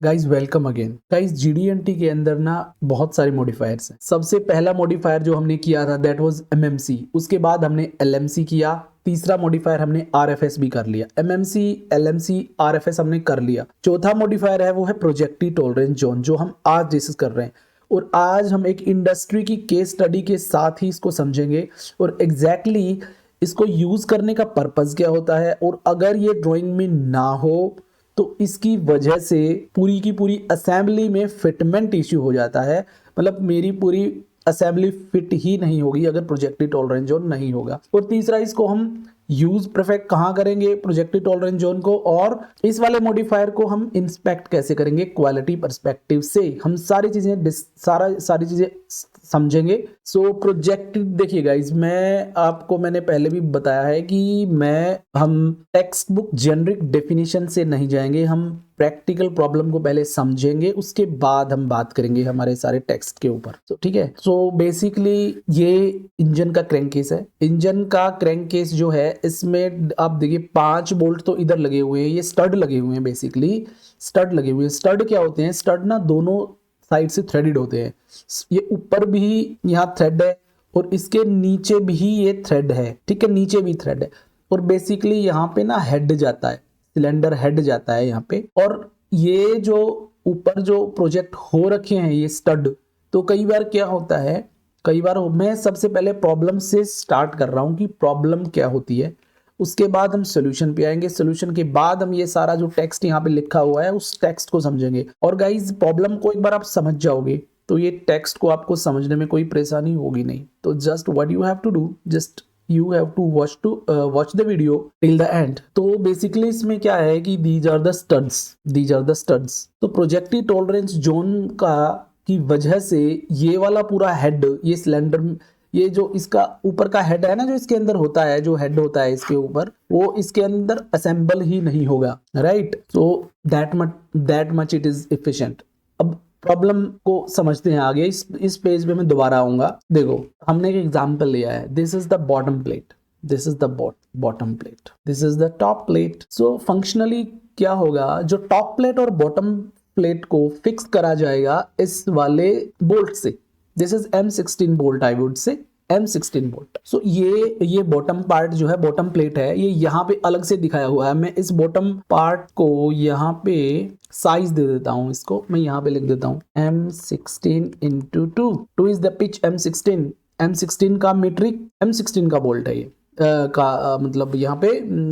Guys welcome again. Guys जीडीएनटी के अंदर ना बहुत सारे मॉडिफायर्स हैं। सबसे पहला मॉडिफायर जो हमने किया था दैट वाज एमएमसी, उसके बाद हमने एलएमसी किया, तीसरा मॉडिफायर हमने आरएफएस भी कर लिया। एमएमसी, एलएमसी, आरएफएस हमने कर लिया। चौथा मॉडिफायर है वो है प्रोजेक्टिव टॉलरेंस जोन, जो हम आज डिस्कस कर रहे हैं। और आज हम एक इंडस्ट्री की केस स्टडी के साथ ही इसको समझेंगे और एग्जैक्टली इसको यूज करने का पर्पज क्या होता है, और अगर ये ड्राइंग में ना हो तो इसकी वजह से पूरी की पूरी असेंबली में फिटमेंट इश्यू हो जाता है। मतलब मेरी पूरी असेंबली फिट ही नहीं होगी अगर प्रोजेक्टिव टॉलरेंस जोन नहीं होगा। और तीसरा, इसको हम यूज परफेक्ट कहाँ करेंगे प्रोजेक्टिव टॉलरेंस जोन को, और इस वाले मॉडिफायर को हम इंस्पेक्ट कैसे करेंगे क्वालिटी पर्सपेक्टिव से। हम सारी चीजें समझेंगे। सो प्रोजेक्टिव देखिए गाइज, मैंने पहले भी बताया है कि हम टेक्स्ट बुक जेनरिक डेफिनेशन से नहीं जाएंगे, हम प्रैक्टिकल प्रॉब्लम को पहले समझेंगे, उसके बाद हम बात करेंगे हमारे सारे टेक्स्ट के ऊपर। तो ठीक है। सो बेसिकली ये इंजन का क्रैंक केस है। इंजन का क्रैंक केस जो है, इसमें आप देखिए 5 बोल्ट तो इधर लगे हुए हैं, ये स्टड लगे हुए हैं। बेसिकली स्टड लगे हुए हैं। स्टड क्या होते हैं? स्टड ना दोनों साइड से थ्रेडेड होते हैं। ये ऊपर भी यहाँ थ्रेड है और इसके नीचे भी ये थ्रेड है। ठीक है, नीचे भी थ्रेड है। और बेसिकली यहाँ पे ना हेड जाता है, सिलेंडर हेड जाता है यहाँ पे। और ये जो ऊपर जो प्रोजेक्ट हो रखे हैं ये स्टड, तो कई बार क्या होता है, मैं सबसे पहले प्रॉब्लम से स्टार्ट कर रहा हूँ कि प्रॉब्लम क्या होती है, उसके बाद हम सोल्यूशन पे आएंगे। सोल्यूशन के बाद हम ये सारा जो टेक्स्ट यहाँ पे लिखा हुआ है उस टेक्स्ट को समझेंगे। और गाइज प्रॉब्लम को एक बार आप समझ जाओगे तो ये टेक्स्ट को आपको समझने में कोई परेशानी होगी नहीं। तो just what you have to do, just you have to watch the video till the end. तो बेसिकली इसमें क्या है कि दीज आर द स्टड्स। तो प्रोजेक्टिव टॉलरेंस जोन की वजह से ये वाला पूरा हेड, ये सिलेंडर, ये जो इसका ऊपर का हेड है ना, जो इसके अंदर होता है, जो हेड होता है इसके ऊपर, वो इसके अंदर असेंबल ही नहीं होगा। Right. So that much it is efficient. अब प्रॉब्लम को समझते हैं आगे। इस पेज पे मैं दोबारा आऊंगा। देखो, हमने एक एग्जांपल लिया है। This is the bottom plate, this is the bottom plate, this is the top plate. So functionally क्या होगा, जो टॉप प्लेट और बॉटम प्लेट को फिक्स करा जाएगा इस वाले बोल्ट से। This is M16 bolt, I would say M16 bolt. सो ये बॉटम पार्ट जो है, बॉटम प्लेट है, ये यहाँ पे अलग से दिखाया हुआ है। मैं इस बॉटम पार्ट को यहाँ पे साइज दे देता हूँ, इसको मैं यहाँ पे लिख देता हूँ M16 into 2 is the pitch M16 का मीट्रिक, M16 का बोल्ट है ये मतलब यहाँ पे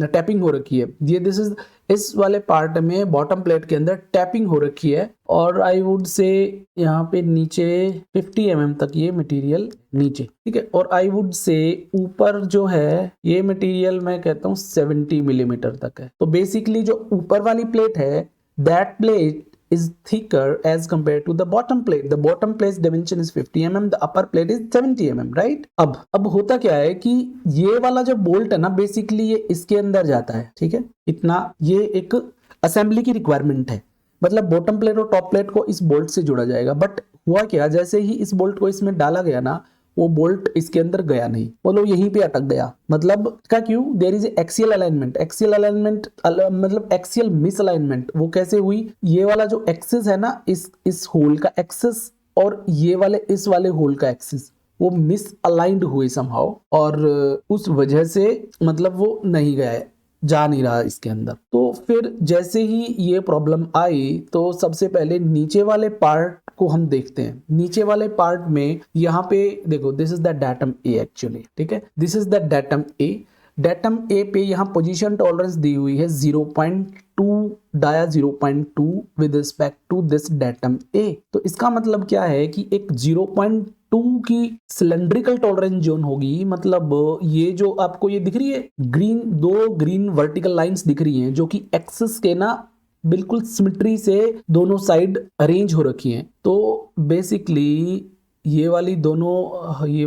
टैपिंग हो रखी है। ये दिस इज, इस वाले पार्ट में बॉटम प्लेट के अंदर टैपिंग हो रखी है। और आई वुड से यहाँ पे नीचे 50 mm तक ये मटेरियल नीचे, ठीक है। और आई वुड से ऊपर जो है ये मटेरियल मैं कहता हूँ 70 मिलीमीटर तक है। तो बेसिकली जो ऊपर वाली प्लेट है, that plate is thicker as compared to the bottom plate. The bottom plate's dimension is 50 mm, the upper plate is 70 mm, right? अब होता क्या है कि ये वाला जो बोल्ट है ना, बेसिकली ये इसके अंदर जाता है। ठीक है, इतना ये एक असेंबली की रिक्वायरमेंट है। मतलब बॉटम प्लेट और टॉप प्लेट को इस बोल्ट से जोड़ा जाएगा। बट हुआ क्या, जैसे ही इस बोल्ट को इसमें डाला गया ना, वो बोल्ट इसके अंदर गया नहीं, बोलो यहीं पे अटक गया। मतलब क्या, क्यों? देयर इज एक्सियल अलाइनमेंट मतलब एक्सियल मिसअलाइनमेंट। वो कैसे हुई? ये वाला जो एक्सिस है ना, इस होल का एक्सिस और ये वाले इस वाले होल का एक्सिस, वो मिस अलाइंड हुए समहाउ, और उस वजह से मतलब वो नहीं गया है, जा नहीं रहा इसके अंदर। तो फिर जैसे ही ये प्रॉब्लम आई तो सबसे पहले नीचे वाले पार्ट को हम देखते हैं। नीचे वाले पार्ट में यहाँ पे देखो, this is the datum A actually, ठीक है, this is the datum A. Datum A पे यहाँ पोजीशन टॉलरेंस दी हुई है 0.2 dia 0.2 with respect to this datum A. तो इसका मतलब क्या है कि एक 0.2 की सिलेंड्रिकल टॉलरेंस जोन होगी। मतलब ये जो आपको ये दिख रही है ग्रीन, 2 ग्रीन वर्टिकल लाइंस दिख रही हैं, जो कि एक्सिस के ना बिल्कुल सिमेट्री से दोनों साइड अरेंज हो रखी हैं। तो बेसिकली ये वाली दोनों, ये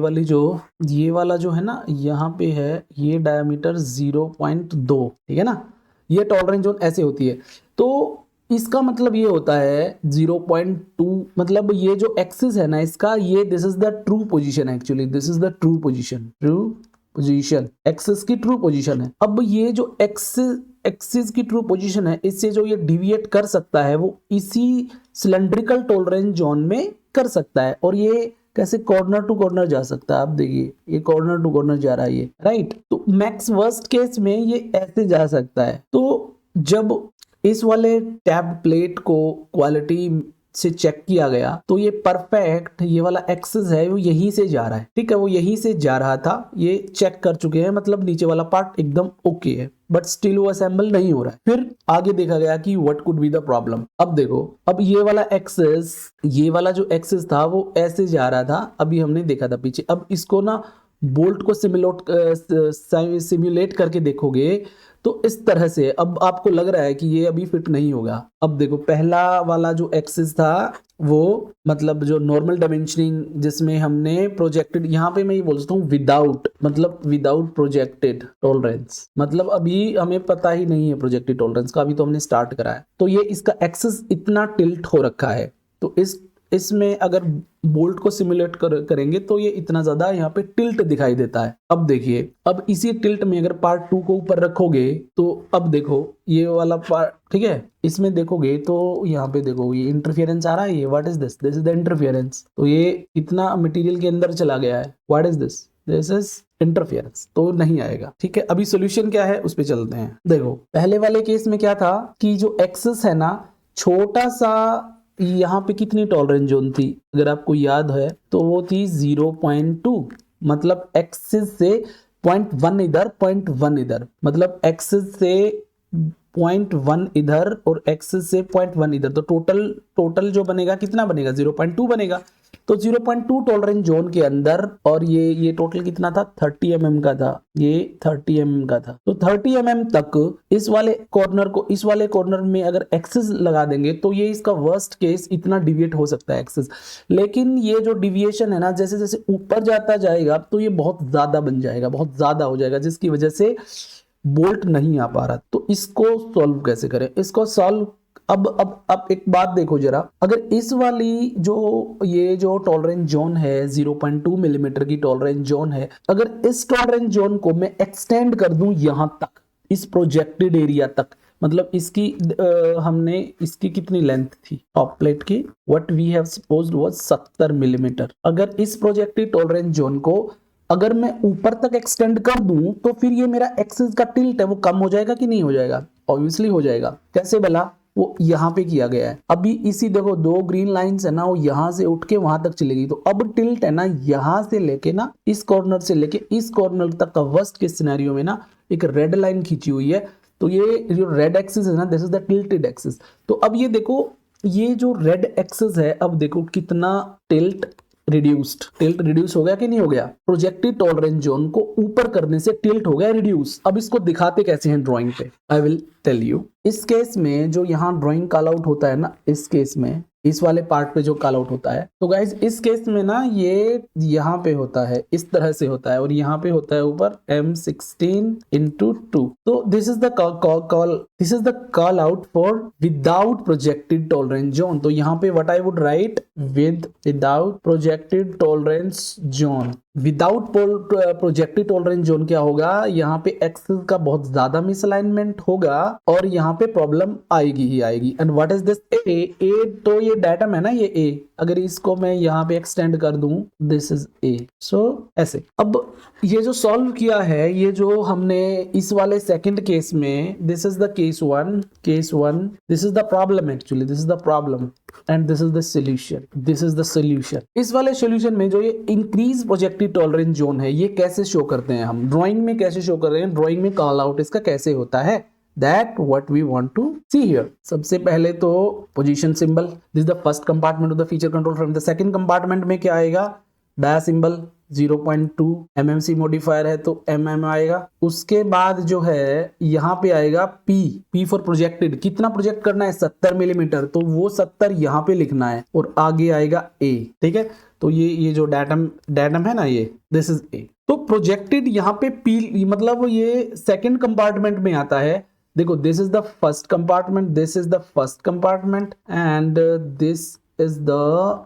वाला जो है ना, यहाँ पे है ये डायमीटर 0.2, ठीक है ना। ये टॉलरेंस जोन ऐसे होती है। तो इसका मतलब ये होता है 0.2, मतलब ये जो एक्सिस है ना इसका, ये this is the true position actually, this is the true position, axis की ट्रू पोजीशन है। अब ये जो एक्सिस एक्सिस की ट्रू पोजीशन है, इससे जो ये डिविएट कर सकता है वो इसी सिलेंड्रिकल टॉलरेंस जोन में कर सकता है। और ये कैसे कॉर्नर टू कॉर्नर जा सकता है, आप देखिए ये कॉर्नर टू कॉर्नर जा रहा है ये, राइट। तो मैक्स वर्स्ट केस में ये ऐसे जा सकता है। तो जब इस वाले टैब प्लेट को क्वालिटी से चेक किया गया तो ये परफेक्ट, ये वाला एक्सेस है वो यहीं से जा रहा है, ठीक है, वो यहीं से जा रहा था, ये चेक कर चुके हैं, मतलब नीचे वाला पार्ट एकदम ओके है, बट स्टिल वो असेंबल नहीं हो रहा है। फिर आगे देखा गया कि what could be the problem. अब देखो, अब ये वाला एक्सेस, ये वाला जो एक्सेस था वो ऐसे जा रहा था, अभी हमने देखा था पीछे। अब इसको ना बोल्ट को सिमुलेट करके देखोगे तो इस तरह से अब आपको लग रहा है कि ये अभी फिट नहीं होगा। अब देखो, पहला वाला जो एक्सिस था वो मतलब जो नॉर्मल डायमेंशनिंग जिसमें हमने प्रोजेक्टेड, यहाँ पे मैं ये बोल सकता हूँ विदाउट, मतलब विदाउट प्रोजेक्टेड टॉलरेंस, मतलब अभी हमें पता ही नहीं है प्रोजेक्टेड टॉलरेंस का, अभी तो हमने स्टार्ट करा है। तो ये इसका एक्सिस इतना टिल्ट हो रखा है, तो इसमें अगर बोल्ट को सिमुलेट करेंगे तो ये इतना ज्यादा यहाँ पे टिल्ट दिखाई देता है। अब देखिए, अब इसी टिल्ट में अगर पार्ट 2 को ऊपर रखोगे तो अब देखो ये वाला पार्ट, ठीक है, इसमें देखोगे तो यहाँ पे देखो ये इंटरफियरेंस आ रहा है, ये what is this, this is the interference. तो ये इतना मटेरियल के अंदर चला गया है, what is this, this is interference, तो नहीं आएगा, ठीक है। अभी सोल्यूशन क्या है उस पे चलते हैं। देखो, पहले वाले केस में क्या था कि जो एक्सेस है ना, छोटा सा, यहाँ पे कितनी टॉलरेंस जोन थी अगर आपको याद है तो वो थी 0.2, मतलब एक्सिस से 0.1 इधर 0.1 इधर, मतलब एक्सिस से 0.1 इधर और एक्सिस से 0.1 इधर, तो टोटल जो बनेगा कितना बनेगा, 0.2 बनेगा। तो 0.2 टॉलरेंस जोन के अंदर, और ये टोटल कितना था, 30 mm का था, ये 30 mm का था। तो 30 mm तक इस वाले कॉर्नर में अगर एक्सेस लगा देंगे तो ये इसका वर्स्ट केस इतना डिविएट हो सकता है एक्सेस। लेकिन ये जो डिविएशन है ना, जैसे जैसे ऊपर जाता जाएगा तो ये बहुत ज्यादा बन जाएगा, बहुत ज्यादा हो जाएगा, जिसकी वजह से बोल्ट नहीं आ पा रहा। तो इसको सॉल्व कैसे करें, इसको सॉल्व, अब एक बात देखो जरा, अगर इस वाली जो टॉलरेंस जोन है 0.2 मिलीमीटर की टॉलरेंस जोन है, अगर इस टॉलरेंस जोन को मैं एक्सटेंड कर दूं यहां तक, इस प्रोजेक्टेड एरिया तक, मतलब इसकी हमने इसकी कितनी लेंथ थी टॉप प्लेट की, what we have supposed was 70 millimetre. अगर इस प्रोजेक्टेड टॉलरेंस जोन को अगर मैं ऊपर तक एक्सटेंड कर दूं तो फिर ये मेरा एक्सिस का टिल्ट है वो कम हो जाएगा कि नहीं हो जाएगा, ऑब्वियसली हो जाएगा। कैसे भला, वो यहाँ पे किया गया है। अभी इसी देखो 2 ग्रीन लाइंस है ना, वो यहाँ से उठ के वहां तक चलेगी, तो अब टिल्ट है ना यहाँ से लेके ना इस कॉर्नर से लेके इस कॉर्नर तक का वर्स्ट के सिनेरियो में ना एक रेड लाइन खींची हुई है, तो ये जो रेड एक्सिस है ना, this is the tilted axis. तो अब ये देखो, ये जो रेड एक्सिस है, अब देखो कितना टिल्ट रिड्यूस हो गया कि नहीं हो गया, प्रोजेक्टेड टॉलरेंस जोन को ऊपर करने से टिल्ट हो गया रिड्यूस। अब इसको दिखाते कैसे हैं ड्राइंग पे, आई विल टेल यू। इस केस में जो यहाँ ड्राइंग कॉल आउट होता है ना, इस केस में इस वाले पार्ट पे जो कॉल आउट होता है, तो गाइज इस केस में ना ये यहाँ पे होता है, इस तरह से होता है, और यहाँ पे होता है ऊपर M16/2। तो this is the call out for without projected tolerance zone. तो यहाँ पे what I would write, without projected tolerance zone. Without projected tolerance zone क्या होगा, यहाँ पे एक्सेस का बहुत ज्यादा मिसअलाइनमेंट होगा और यहाँ पे प्रॉब्लम आएगी ही आएगी। एंड व्हाट इज दिस, ए, तो ये डायटम है ना, ये ए, अगर इसको मैं यहाँ पे एक्सटेंड कर दूं, दिस इज ए, सो ऐसे। अब ये जो सॉल्व किया है, ये जो हमने इस वाले सेकंड केस में, this is the case one, this is the problem, actually this is the problem and this is the solution. इस वाले सॉल्यूशन में जो ये इंक्रीज प्रोजेक्टेड टॉलरेंस जोन है, ये कैसे शो करते हैं हम ड्राइंग में, कैसे शो कर रहे हैं ड्राइंग में, कॉल आउट इसका कैसे होता है, that what we want to see here। सबसे पहले तो position symbol, this the first compartment of the feature control frame. The second compartment में क्या आएगा, डाया सिंबल, 0.2 MMC मॉडिफायर है तो MM आएगा। उसके बाद जो है यहाँ पे आएगा P फॉर प्रोजेक्टेड, कितना प्रोजेक्ट करना है, 70 मिलीमीटर, तो वो 70 यहाँ पे लिखना है, और आगे आएगा A, ठीक है। तो ये जो डायटम है ना, ये दिस इज A। तो प्रोजेक्टेड यहाँ पे P, मतलब ये सेकंड कंपार्टमेंट में आता है। देखो, this is the first compartment, this is the first compartment and this is the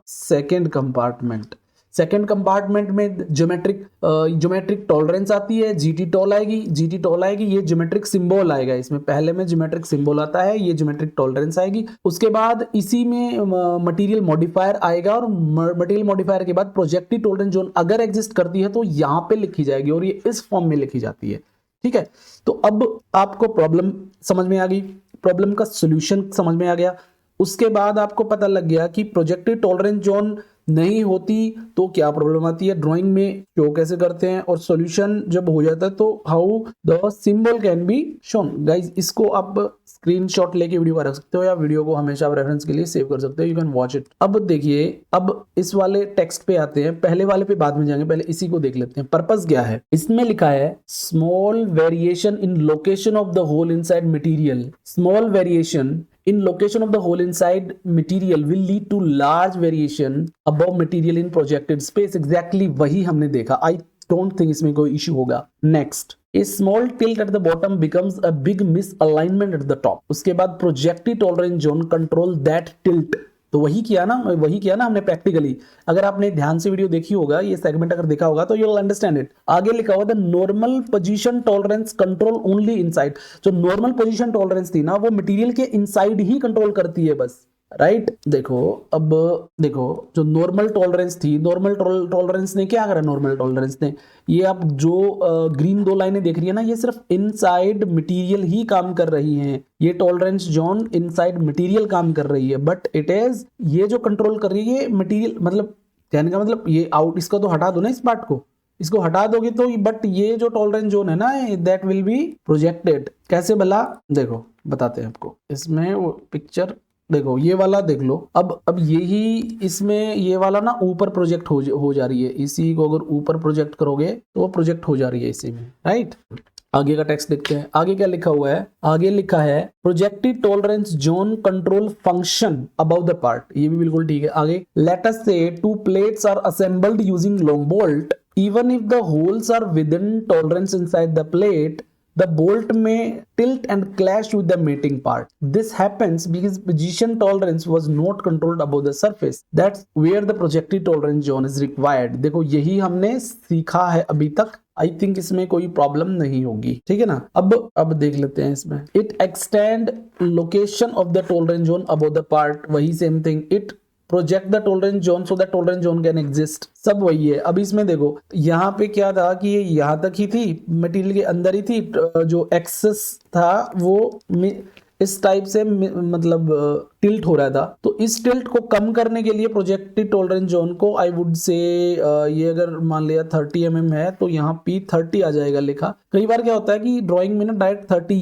second compartment. Second compartment में ज्योमेट्रिक टॉलरेंस आती है, जीटी टॉल आएगी, जीटी टॉल आएगी, ये ज्योमेट्रिक सिंबल आएगा, इसमें पहले में ज्योमेट्रिक सिंबल आता है, ये ज्योमेट्रिक टॉलरेंस आएगी। उसके बाद इसी में मटेरियल मॉडिफायर आएगा और मटेरियल मॉडिफायर के बाद प्रोजेक्टिव टॉलरेंस जोन अगर एग्जिस्ट करती है तो यहाँ पे लिखी जाएगी और ये इस फॉर्म में लिखी जाती है। ठीक है, तो अब आपको प्रॉब्लम समझ में आ गई, प्रॉब्लम का सॉल्यूशन समझ में आ गया। उसके बाद आपको पता लग गया कि प्रोजेक्टिव टॉलरेंस जोन नहीं होती तो क्या प्रॉब्लम आती है, ड्राइंग में शो कैसे करते हैं, और सॉल्यूशन जब हो जाता है तो how the symbol can be shown. Guys इसको आप स्क्रीनशॉट लेके वीडियो का रख सकते हो या वीडियो को हमेशा रेफरेंस के लिए सेव कर सकते हो, यू कैन वॉच इट। अब देखिए, अब इस वाले टेक्स्ट पे आते हैं, पहले वाले पे बाद में जाएंगे, पहले इसी को देख लेते हैं। पर्पस क्या है, इसमें लिखा है small variation in location of the hole inside material, small variation in location of the hole inside material will lead to large variation above material in projected space। exactly वही हमने देखा, I don't think इसमें कोई issue होगा। next, a small tilt at the bottom becomes a big misalignment at the top। उसके बाद projective tolerance zone control that tilt। तो वही किया ना हमने प्रैक्टिकली। अगर आपने ध्यान से वीडियो देखी होगा, ये सेगमेंट अगर देखा होगा तो यू विल अंडरस्टैंड इट। आगे लिखा हुआ the normal position tolerance control only inside. जो नॉर्मल पोजीशन टॉलरेंस थी ना, वो मटेरियल के इनसाइड ही कंट्रोल करती है बस, राइट। देखो, अब देखो जो नॉर्मल टॉलरेंस थी, नॉर्मल टॉलरेंस ने क्या करा, नॉर्मल टॉलरेंस ने ये आप जो ग्रीन दो लाइनें देख रही है ना, ये सिर्फ इनसाइड मटेरियल ही काम कर रही हैं। ये टॉलरेंस जोन इनसाइड मटेरियल काम कर रही है, बट इट इज ये जो कंट्रोल कर रही है मटेरियल, मतलब कहने का मतलब ये आउट, इसका तो हटा दो ना, इस पार्ट को, इसको हटा दोगे तो, बट ये जो टॉलरेंस जोन है ना, दैट विल बी प्रोजेक्टेड। कैसे भला, देखो बताते हैं आपको। इसमें वो पिक्चर देखो, ये वाला देख लो। अब यही इसमें ये वाला ना ऊपर प्रोजेक्ट हो जा रही है, इसी को अगर ऊपर प्रोजेक्ट करोगे तो वो प्रोजेक्ट हो जा रही है इसी में, राइट। आगे का टेक्स्ट देखते हैं, आगे क्या लिखा हुआ है। आगे लिखा है projective tolerance zone control function above the part. ये भी बिल्कुल ठीक है। आगे let us say two plates are assembled using long bolt, even if the holes are within tolerance inside the plate, the bolt may tilt and clash with the mating part. This happens because position tolerance was not controlled above the surface. That's where the projective tolerance zone is required. देखो यही हमने सीखा है अभी तक। I think इसमें कोई problem नहीं होगी, ठीक है ना। अब देख लेते हैं इसमें। It extend location of the tolerance zone above the part, वही same thing. It project the tolerance zone so that tolerance zone can exist, सब वही है। अब इसमें देखो, यहाँ पे क्या था कि ये यहाँ तक ही थी, मटेरियल के अंदर ही थी, जो एक्सेस था वो इस टाइप से मतलब टिल्ट हो रहा था। तो इस टिल्ट को कम करने के लिए प्रोजेक्टिव टॉलरेंस जोन को आई वुड से ये अगर मान लिया 30 mm है तो यहाँ P30 आ जाएगा लिखा। कई बार क्या होता है कि ड्राइंग में ना डायरेक्ट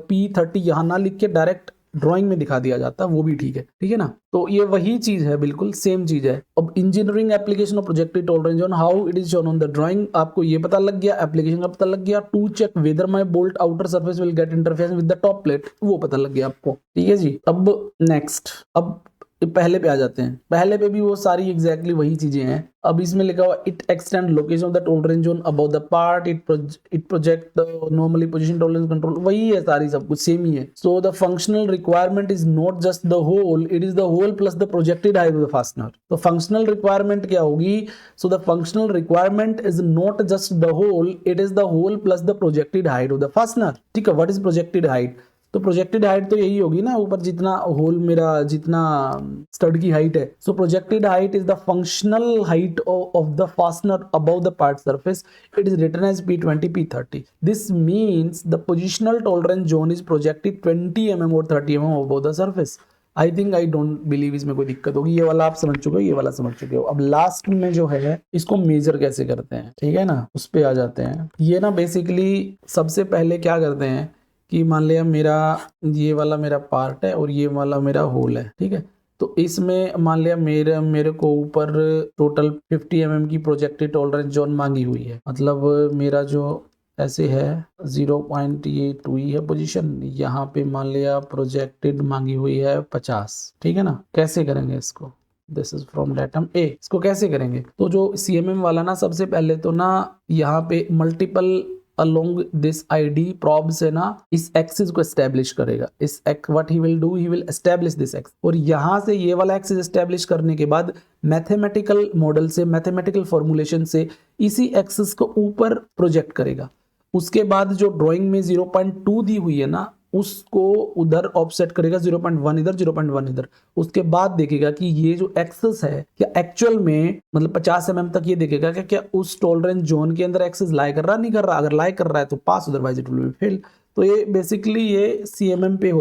P30 यहाँ ना लिख के डायरेक्ट ड्राइंग में दिखा दिया जाता है, वो भी ठीक है ना। तो ये वही चीज है, बिल्कुल सेम चीज है। अब engineering application of projective tolerance zone, how it is shown on the drawing, आपको ये पता लग गया, एप्लीकेशन का पता लग गया। To check whether my bolt outer surface will get interference with the top plate, वो पता लग गया आपको, ठीक है जी। अब नेक्स्ट, अब पहले पे आ जाते हैं। पहले पे भी वो सारी एग्जैक्टली वही चीजें हैं। अब इसमें लिखा हुआ it extend location of the tolerance zone above the part, it project the normally position tolerance control, वही है सारी, सब कुछ सेम ही है। So the functional requirement is not just the hole, it is the hole plus the projected height of the fastener. तो functional requirement क्या होगी, so the functional requirement is not just the hole, it is the hole plus the projected height of the fastener. ठीक है, what is projected height, तो projected height तो यही होगी ना, ऊपर जितना होल मेरा जितना स्टड की हाइट है। So projected height is the functional height of the fastener above the part surface, it is written as P20 P30। This means the positional tolerance zone is projected 20 mm और 30 mm above the surface. I think, I don't believe इसमें कोई दिक्कत होगी। ये वाला आप समझ चुके हो, ये वाला समझ चुके हो। अब लास्ट में जो है इसको मेजर कैसे करते हैं, ठीक है ना, उस पे आ जाते हैं। ये ना बेसिकली सबसे पहले क्या करते हैं कि मान लिया मेरा ये वाला मेरा पार्ट है और ये वाला मेरा होल है, ठीक है। तो इसमें मान लिया मेरे को ऊपर टोटल 50 mm की प्रोजेक्टिव टॉलरेंस जोन मांगी हुई है। मतलब मेरा जो ऐसे है 0.2 ही है पोजीशन, यहाँ पे मान लिया प्रोजेक्टेड मांगी हुई है 50, ठीक है ना। कैसे करेंगे इसको, this is from diagram A. इसको कैसे करेंगे, तो जो CMM वाला ना, सबसे पहले तो ना यहाँ पे multiple along this ID probe से ना इस एक्सिस को एस्टेब्लिश करेगा। इस what he will do, he will establish this axis, और यहां से ये वाला एक्सिस एस्टेब्लिश करने के बाद मैथमेटिकल मॉडल से, मैथमेटिकल फॉर्मुलेशन से इसी एक्सिस को ऊपर प्रोजेक्ट करेगा। उसके बाद जो ड्राइंग में 0.2 दी हुई है ना, उसको उधर ऑफसेट करेगा, 0.1 इधर 0.1 इधर। उसके बाद देखेगा कि ये जो एक्सिस है क्या एक्चुअल में मतलब 50 mm तक ये देखेगा कि क्या उस टॉलरेंस जोन के अंदर एक्सिस लाई कर रहा नहीं कर रहा। अगर लाई कर रहा है तो pass, otherwise it will be fail. तो ये बेसिकली ये CMM पे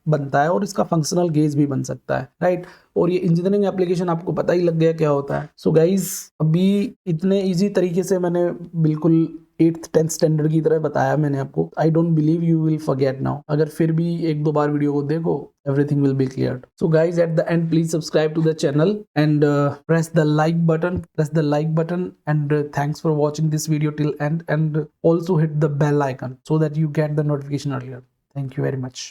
बनता है, और इसका फंक्शनल गेज भी बन सकता है, राइट। और ये इंजीनियरिंग एप्लीकेशन आपको पता ही लग गया क्या होता है। सो गाइज, अभी इतने इजी तरीके से मैंने बिल्कुल 8th 10th स्टैंडर्ड की तरह बताया मैंने आपको। आई don't believe you will forget now. अगर फिर भी 1-2 बार वीडियो को देखो, everything will be cleared. So guys, at the end, please subscribe to the channel and press the like button, and thanks for watching this video till end, and also hit the bell icon so that you get the notification earlier. Thank you very much.